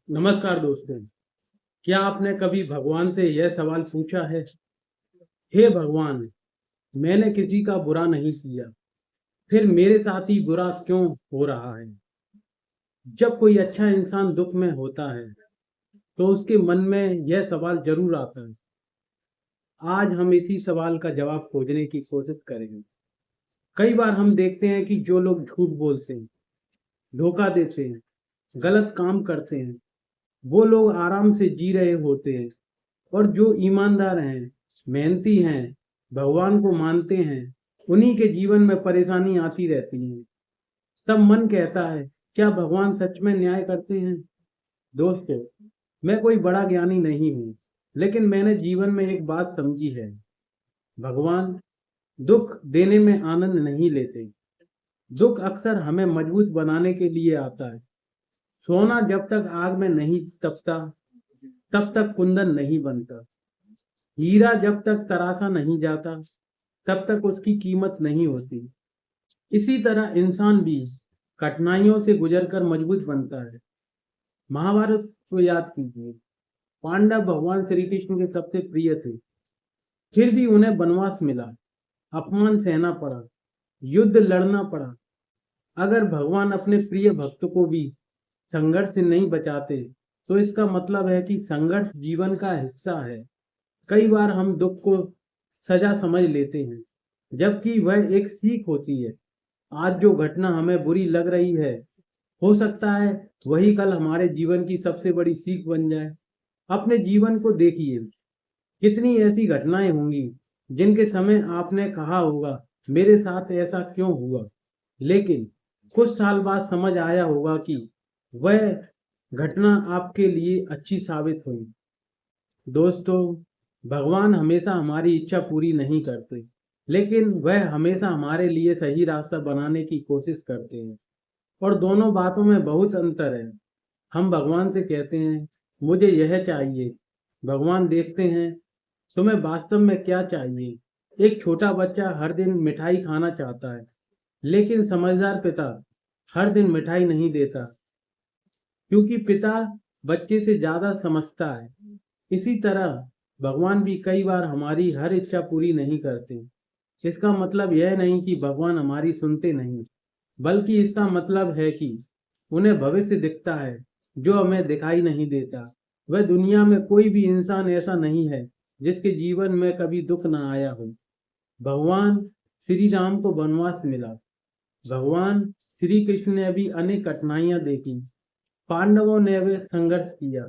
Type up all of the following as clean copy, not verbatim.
नमस्कार दोस्तों। क्या आपने कभी भगवान से यह सवाल पूछा है, हे भगवान, मैंने किसी का बुरा नहीं किया, फिर मेरे साथ ही बुरा क्यों हो रहा है? जब कोई अच्छा इंसान दुख में होता है तो उसके मन में यह सवाल जरूर आता है। आज हम इसी सवाल का जवाब खोजने की कोशिश करेंगे। कई बार हम देखते हैं कि जो लोग झूठ बोलते हैं, धोखा देते हैं, गलत काम करते हैं, वो लोग आराम से जी रहे होते हैं। और जो ईमानदार हैं, मेहनती हैं, भगवान को मानते हैं, उन्हीं के जीवन में परेशानी आती रहती है। तब मन कहता है, क्या भगवान सच में न्याय करते हैं? दोस्तों, मैं कोई बड़ा ज्ञानी नहीं हूँ, लेकिन मैंने जीवन में एक बात समझी है। भगवान दुख देने में आनंद नहीं लेते। दुख अक्सर हमें मजबूत बनाने के लिए आता है। सोना जब तक आग में नहीं तपता, तब तक कुंदन नहीं बनता। हीरा जब तक तराशा नहीं जाता, तब तक उसकी कीमत नहीं होती। इसी तरह इंसान भी कठिनाइयों से गुजरकर मजबूत बनता है। महाभारत को याद कीजिए। पांडव भगवान श्री कृष्ण के सबसे प्रिय थे, फिर भी उन्हें वनवास मिला, अपमान सहना पड़ा, युद्ध लड़ना पड़ा। अगर भगवान अपने प्रिय भक्त को भी संघर्ष से नहीं बचाते, तो इसका मतलब है कि संघर्ष जीवन का हिस्सा है। कई बार हम दुख को सजा समझ लेते हैं, जबकि वह एक सीख होती है। आज जो घटना हमें बुरी लग रही है, हो सकता है वही कल हमारे जीवन की सबसे बड़ी सीख बन जाए। अपने जीवन को देखिए, कितनी ऐसी घटनाएं होंगी जिनके समय आपने कहा होगा, मेरे साथ ऐसा क्यों हुआ? लेकिन कुछ साल बाद समझ आया होगा कि वह घटना आपके लिए अच्छी साबित हुई। दोस्तों, भगवान हमेशा हमारी इच्छा पूरी नहीं करते, लेकिन वह हमेशा हमारे लिए सही रास्ता बनाने की कोशिश करते हैं। और दोनों बातों में बहुत अंतर है। हम भगवान से कहते हैं, मुझे यह चाहिए। भगवान देखते हैं, तुम्हें वास्तव में क्या चाहिए। एक छोटा बच्चा हर दिन मिठाई खाना चाहता है, लेकिन समझदार पिता हर दिन मिठाई नहीं देता, क्योंकि पिता बच्चे से ज्यादा समझता है। इसी तरह भगवान भी कई बार हमारी हर इच्छा पूरी नहीं करते। इसका मतलब यह नहीं कि भगवान हमारी सुनते नहीं, बल्कि इसका मतलब है कि उन्हें भविष्य दिखता है जो हमें दिखाई नहीं देता। वह दुनिया में कोई भी इंसान ऐसा नहीं है जिसके जीवन में कभी दुख ना आया हो। भगवान श्री राम को वनवास मिला, भगवान श्री कृष्ण ने भी अनेक कठिनाइयां देखी, पांडवों ने भी संघर्ष किया,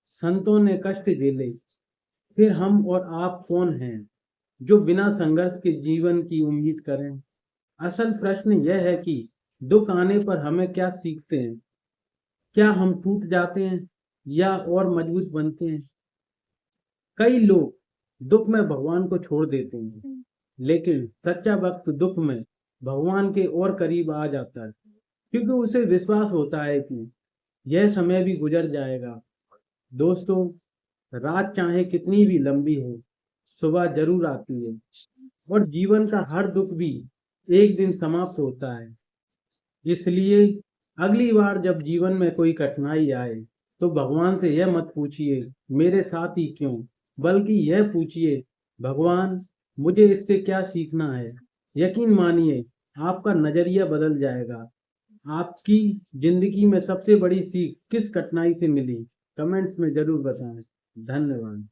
संतों ने कष्ट झेले। फिर हम और आप कौन हैं जो बिना संघर्ष के जीवन की उम्मीद करें? असल प्रश्न यह है कि दुख आने पर हमें क्या सीखते हैं। क्या हम टूट जाते हैं या और मजबूत बनते हैं? कई लोग दुख में भगवान को छोड़ देते हैं, लेकिन सच्चा भक्त दुख में भगवान के और करीब आ जाता है, क्योंकि उसे विश्वास होता है कि यह समय भी गुजर जाएगा। दोस्तों, रात चाहे कितनी भी लंबी हो, सुबह जरूर आती है। और जीवन का हर दुख भी एक दिन समाप्त होता है। इसलिए अगली बार जब जीवन में कोई कठिनाई आए, तो भगवान से यह मत पूछिए, मेरे साथ ही क्यों, बल्कि यह पूछिए, भगवान, मुझे इससे क्या सीखना है। यकीन मानिए, आपका नजरिया बदल जाएगा। आपकी जिंदगी में सबसे बड़ी सीख किस कठिनाई से मिली? कमेंट्स में जरूर बताएं। धन्यवाद।